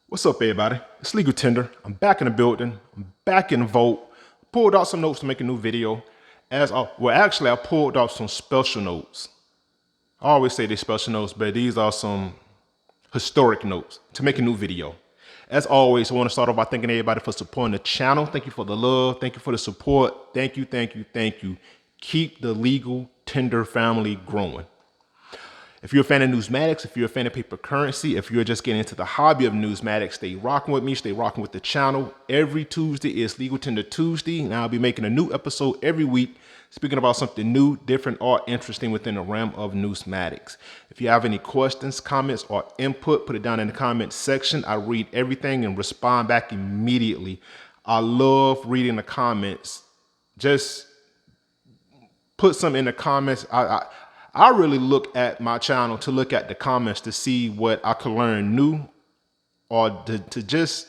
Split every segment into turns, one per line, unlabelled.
What's up, everybody? It's Legal Tender. I'm back in the building. I'm back in the vault. Pulled out some notes to make a new video. Actually, I pulled out some special notes. I always say they're special notes, but these are some historic notes to make a new video. As always, I want to start off by thanking everybody for supporting the channel. Thank you for the love. Thank you for the support. Thank you, thank you, thank you. Keep the Legal Tender family growing. If you're a fan of Newsmatics, if you're a fan of paper currency, if you're just getting into the hobby of Newsmatics, stay rocking with me, stay rocking with the channel. Every Tuesday is Legal Tender Tuesday, and I'll be making a new episode every week, speaking about something new, different, or interesting within the realm of Newsmatics. If you have any questions, comments, or input, put it down in the comments section. I read everything and respond back immediately. I love reading the comments. Just put some in the comments. I really look at my channel to look at the comments to see what I can learn new, or to just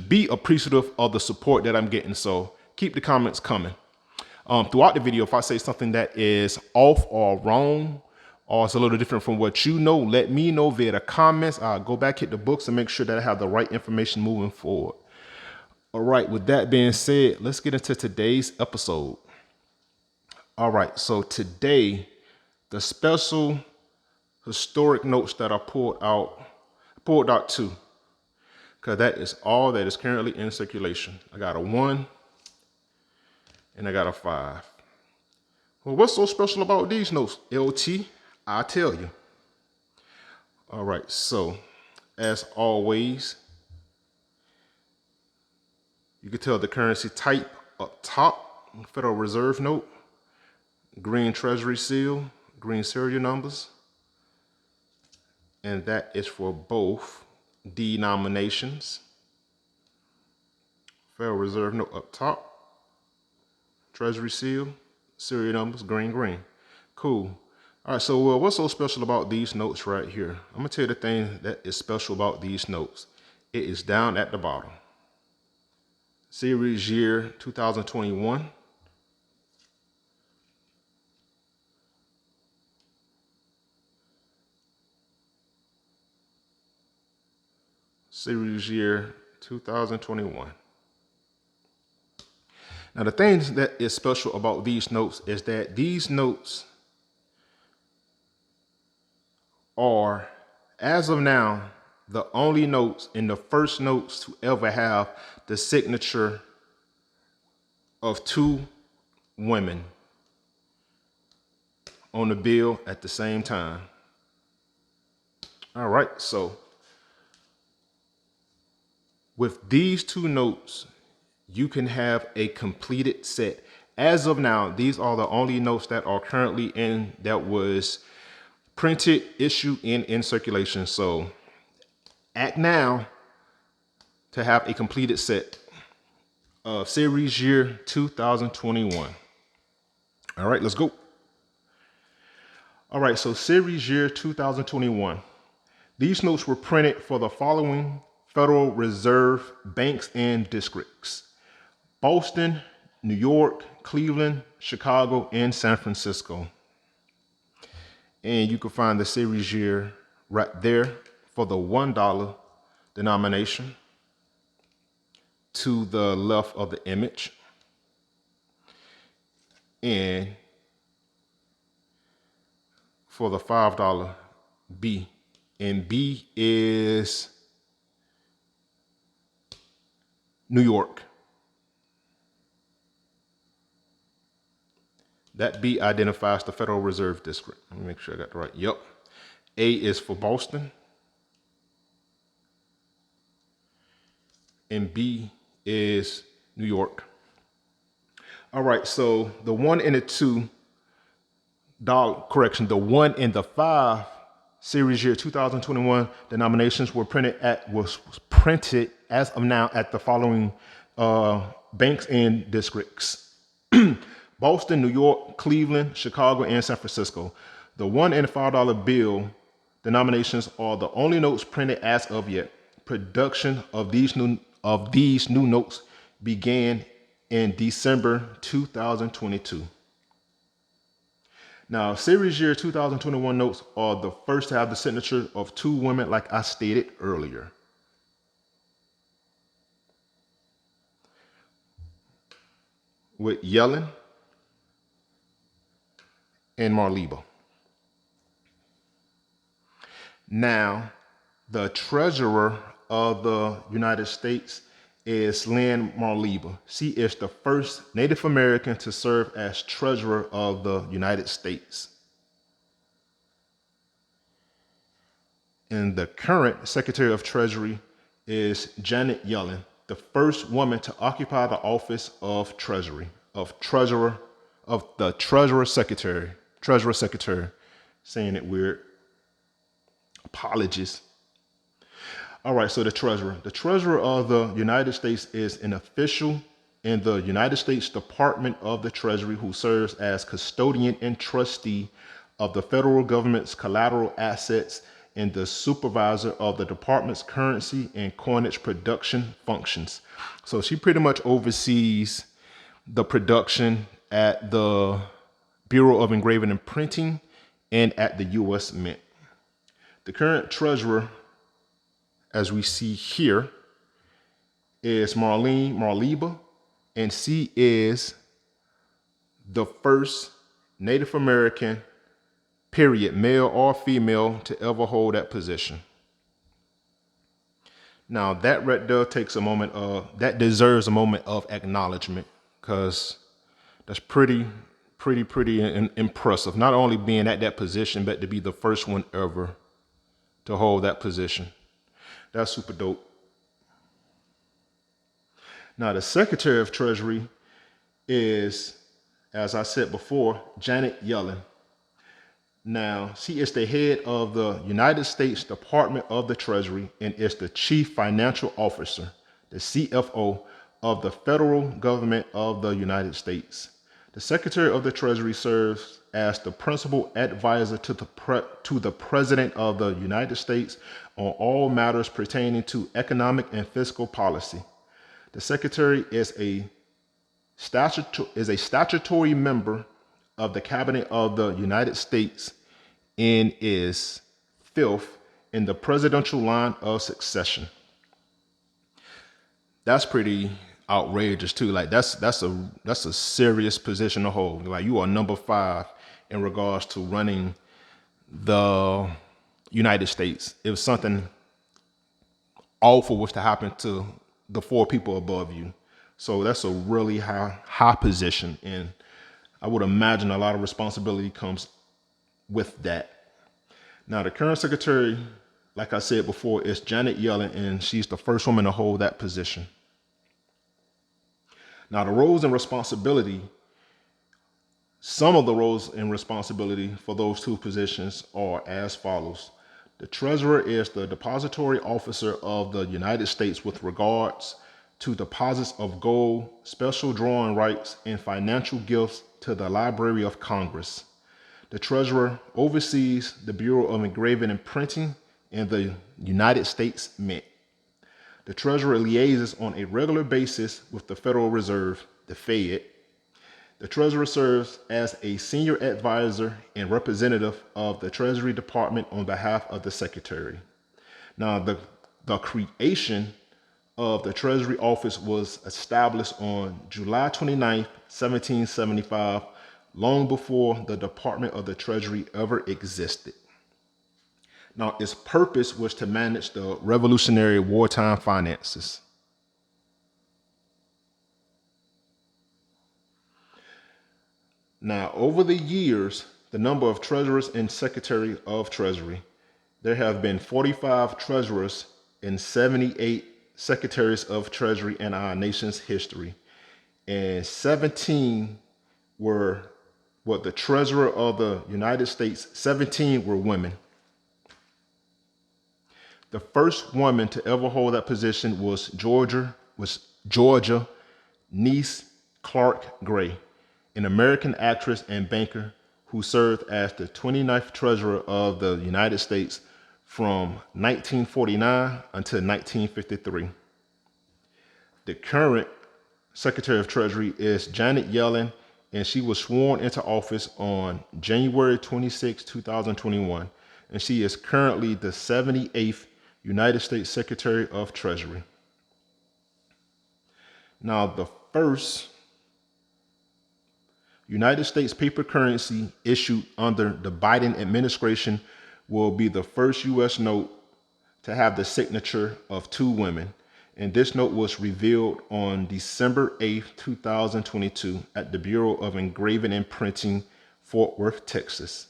be appreciative of the support that I'm getting. So keep the comments coming. Throughout the video, if I say something that is off or wrong, or it's a little different from what you know, let me know via the comments. I'll go back, hit the books, and make sure that I have the right information moving forward. All right, with that being said, let's get into today's episode. All right, so today, the special historic notes that I pulled out two, because that is all that is currently in circulation. I got a 1 and I got a 5. Well, what's so special about these notes, LT? I'll tell you. All right, so as always, you can tell the currency type up top, Federal Reserve note, green treasury seal, green serial numbers, and that is for both denominations. Federal Reserve note up top, treasury seal, serial numbers, green, green. Cool. All right, so what's so special about these notes right here? I'm gonna tell you the thing that is special about these notes. It is down at the bottom. Series year 2021. Series year 2021. Now, the thing that is special about these notes is that these notes are, as of now, the only notes and the first notes to ever have the signature of two women on the bill at the same time. All right, so with these two notes, you can have a completed set. As of now, these are the only notes that are currently that was printed, issued, and in circulation. So act now to have a completed set of series year 2021. All right, let's go. All right, so series year 2021. These notes were printed for the following Federal Reserve banks and districts: Boston, New York, Cleveland, Chicago, and San Francisco. And you can find the series year right there for the $1 denomination to the left of the image. And for the $5 B. And B is New York. That B identifies the Federal Reserve District. Let me make sure I got the right. Yep. A is for Boston. And B is New York. All right, so the 1 and the $2, the 1 and the 5 series year 2021 denominations was printed as of now at the following banks and districts: Boston, New York, Cleveland, Chicago, and San Francisco. The $1 and the $5 bill denominations are the only notes printed as of yet. Production of these new notes began in December 2022. Now, series year 2021 notes are the first to have the signature of two women, like I stated earlier. with Yellen and Marleba. Now, the treasurer of the United States is Lynn Marleba. She is the first Native American to serve as treasurer of the United States. And the current Secretary of Treasury is Janet Yellen, the first woman to occupy the office of Treasury, of Treasurer, of the Treasurer Secretary. Treasurer Secretary, saying it weird. Apologies. All right, so the treasurer. The treasurer of the United States is an official in the United States Department of the Treasury who serves as custodian and trustee of the federal government's collateral assets and the supervisor of the department's currency and coinage production functions. So she pretty much oversees the production at the Bureau of Engraving and Printing and at the U.S. Mint. The current treasurer, as we see here, is Marlene Marleba, and she is the first Native American, period, male or female, to ever hold that position. Now that right there takes a moment of, that deserves a moment of acknowledgement, because that's pretty impressive. Not only being at that position, but to be the first one ever to hold that position. That's super dope. Now, the Secretary of Treasury is, as I said before, Janet Yellen. Now, she is the head of the United States Department of the Treasury and is the Chief Financial Officer, the CFO of the federal government of the United States. The Secretary of the Treasury serves as the principal advisor to the President of the United States on all matters pertaining to economic and fiscal policy. The Secretary is a statutory member of the Cabinet of the United States and is fifth in the presidential line of succession. That's pretty outrageous too. Like that's a serious position to hold. Like you are number 5 in regards to running the United States. If something awful was to happen to the 4 people above you. So that's a really high position, and I would imagine a lot of responsibility comes with that. Now, the current secretary, like I said before, is Janet Yellen, and she's the first woman to hold that position. Now, the roles and responsibility, some of the roles and responsibility for those 2 positions are as follows. The treasurer is the depository officer of the United States with regards to deposits of gold, special drawing rights, and financial gifts to the Library of Congress. The treasurer oversees the Bureau of Engraving and Printing and the United States Mint. The treasurer liaises on a regular basis with the Federal Reserve, the Fed. The treasurer serves as a senior advisor and representative of the Treasury Department on behalf of the secretary. Now, the creation of the Treasury Office was established on July 29, 1775, long before the Department of the Treasury ever existed. Now, its purpose was to manage the Revolutionary wartime finances. Now, over the years, the number of treasurers and secretary of treasury, there have been 45 treasurers and 78 secretaries of treasury in our nation's history. And 17 were the treasurer of the United States, 17 were women. The first woman to ever hold that position was Georgia Niece Clark Gray, an American actress and banker who served as the 29th treasurer of the United States from 1949 until 1953. The current Secretary of Treasury is Janet Yellen, and she was sworn into office on January 26, 2021, and she is currently the 78th United States Secretary of Treasury. Now, the first United States paper currency issued under the Biden administration will be the first U.S. note to have the signature of two women. And this note was revealed on December 8th, 2022 at the Bureau of Engraving and Printing, Fort Worth, Texas.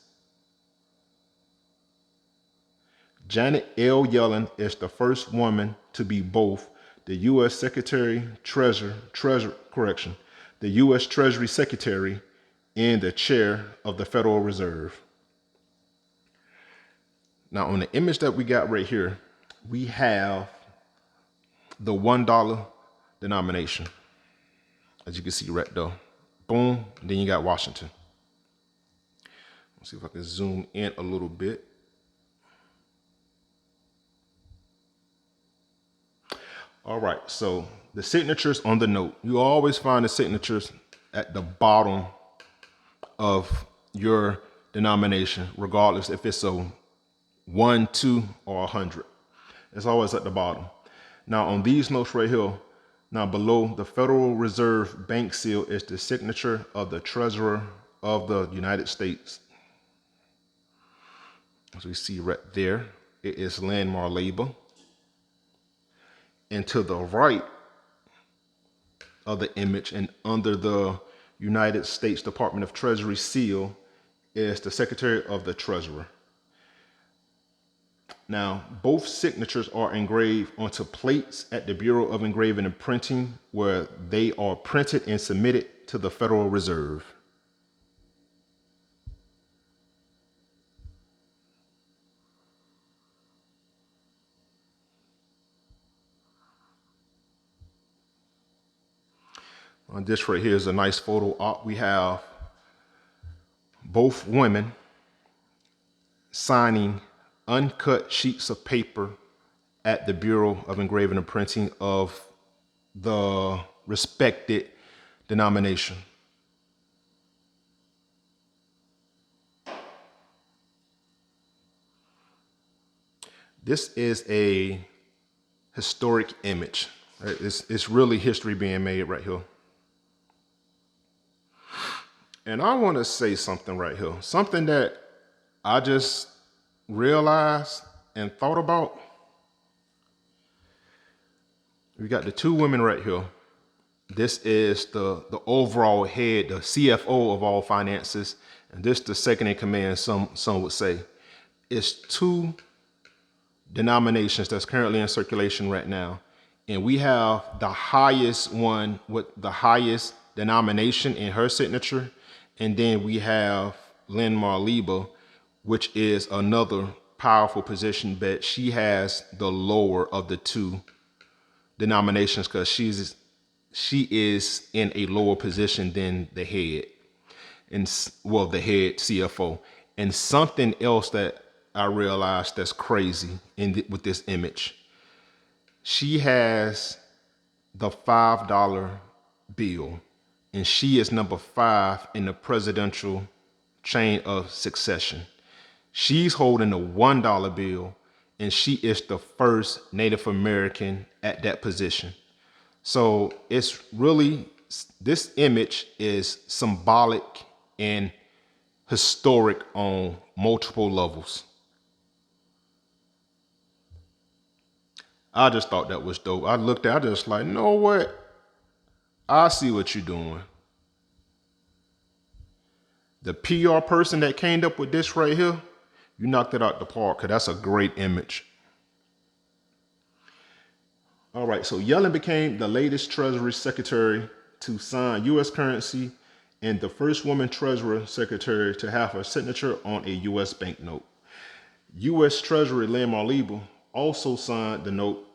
Janet L. Yellen is the first woman to be both the U.S. the U.S. Treasury Secretary and the chair of the Federal Reserve. Now, on the image that we got right here, we have the $1 denomination. As you can see right there. Boom. Then you got Washington. Let's see if I can zoom in a little bit. All right, so the signatures on the note. You always find the signatures at the bottom of your denomination, regardless if it's a 1, 2, or 100. It's always at the bottom. Now on these notes right here, now below the Federal Reserve Bank seal is the signature of the Treasurer of the United States. As we see right there, it is Landmark Labor. And to the right of the image and under the United States Department of Treasury seal is the Secretary of the Treasurer. Now, both signatures are engraved onto plates at the Bureau of Engraving and Printing, where they are printed and submitted to the Federal Reserve. This right here is a nice photo op. We have both women signing uncut sheets of paper at the Bureau of Engraving and Printing of the respected denomination. This is a historic image. It's really history being made right here. And I want to say something right here, something that I just realized and thought about. We got the two women right here. This is the overall head, the CFO of all finances, and this the second in command, some would say. It's two denominations that's currently in circulation right now. And we have the highest one with the highest denomination in her signature. And then we have Landmark Labor, which is another powerful position, but she has the lower of the two denominations because she is in a lower position than the head, and well, the head CFO. And something else that I realized that's crazy with this image, she has the $5 bill, and she is number 5 in the presidential chain of succession. She's holding the $1 bill, and she is the first Native American at that position. So it's really, this image is symbolic and historic on multiple levels. I just thought that was dope. I looked at it, I just like, you know what? I see what you're doing. The PR person that came up with this right here, you knocked it out the park, because that's a great image. All right, so Yellen became the latest Treasury Secretary to sign U.S. currency and the first woman Treasury Secretary to have her signature on a U.S. banknote. U.S. Treasury Landmark Labor also signed the note,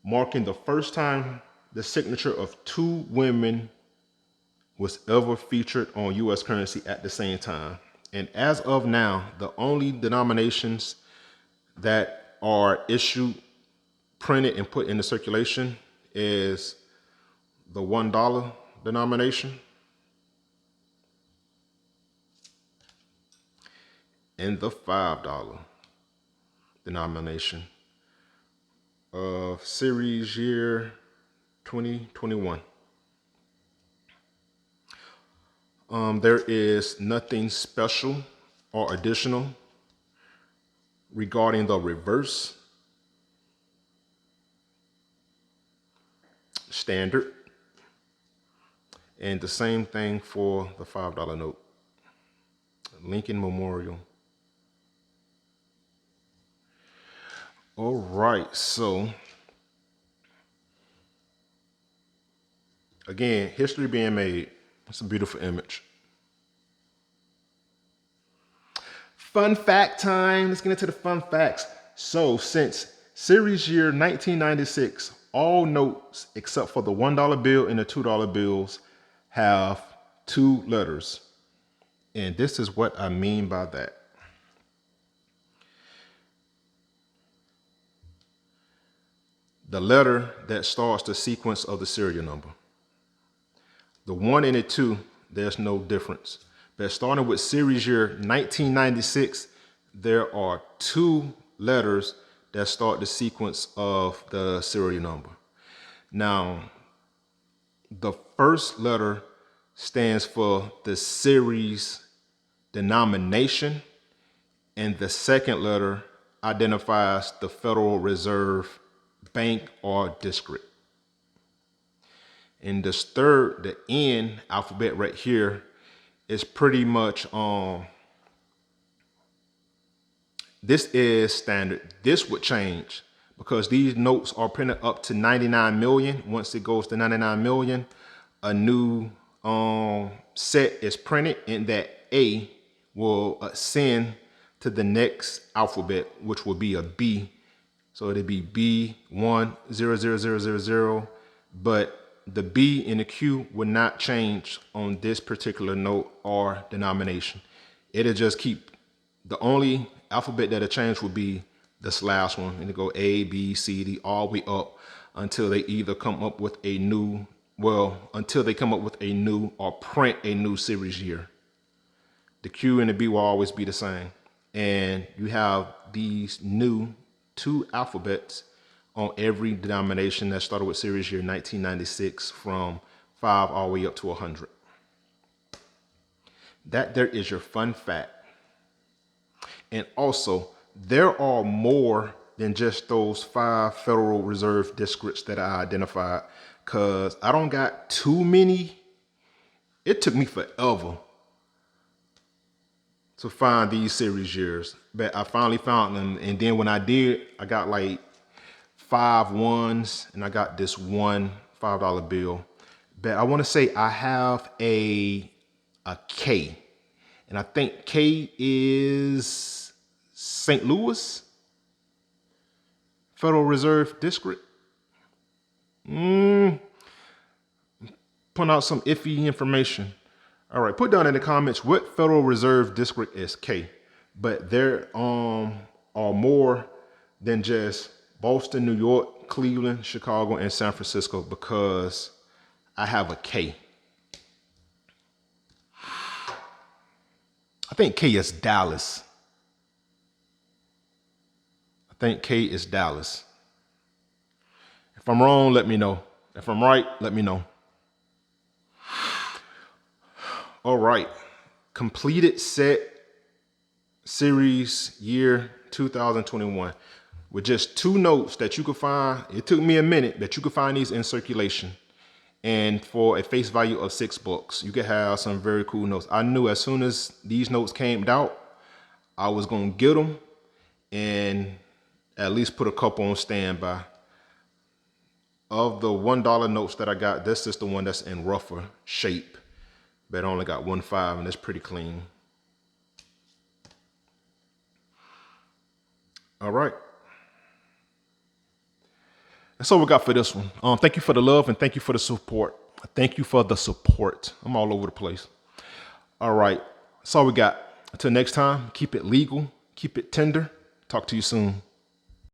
marking the first time the signature of two women was ever featured on U.S. currency at the same time. And as of now, the only denominations that are issued, printed, and put into circulation is the $1 denomination and the $5 denomination of series year 2021. There is nothing special or additional regarding the reverse. Standard. And the same thing for the $5 note. Lincoln Memorial. All right, so again, history being made. It's a beautiful image. Fun fact time. Let's get into the fun facts. So since series year 1996, all notes except for the $1 bill and the $2 bills have 2 letters. And this is what I mean by that. The letter that starts the sequence of the serial number. The 1 and the 2, there's no difference. But starting with series year 1996, there are 2 letters that start the sequence of the serial number. Now, the first letter stands for the series denomination, and the second letter identifies the Federal Reserve Bank or district. And this third, the N alphabet right here, is pretty much this is standard. This would change because these notes are printed up to 99 million. Once it goes to 99 million, a new set is printed, and that A will ascend to the next alphabet, which will be a B. So it'd be B1000000, but the B and the Q will not change on this particular note or denomination. It'll just keep, the only alphabet that'll change will be this last one, and it'll go A, B, C, D, all the way up until they either come up with a new, until they come up with a new or print a new series year. The Q and the B will always be the same. And you have these new 2 alphabets on every denomination that started with series year 1996 from 5 all the way up to 100. That there is your fun fact. And also, there are more than just those 5 Federal Reserve districts that I identified, because I don't got too many. It took me forever to find these series years, but I finally found them. And then when I did, I got like 5 ones, and I got this one $5 bill. But I want to say I have a K, and I think K is St. Louis Federal Reserve District. Putting out some iffy information. All right, put down in the comments what Federal Reserve District is K. But there are more than just Boston, New York, Cleveland, Chicago, and San Francisco, because I have a K. I think K is Dallas. I think K is Dallas. If I'm wrong, let me know. If I'm right, let me know. All right, completed set series year 2021 with just 2 notes that you could find. It took me a minute, but you could find these in circulation, and for a face value of $6, you could have some very cool notes. I knew as soon as these notes came out, I was gonna get them and at least put a couple on standby. Of the $1 notes that I got, this is the one that's in rougher shape, but I only got 1 5, and it's pretty clean. All right. That's all we got for this one. Thank you for the love, and thank you for the support. Thank you for the support. I'm all over the place. All right. That's all we got. Until next time, keep it legal, keep it tender. Talk to you soon.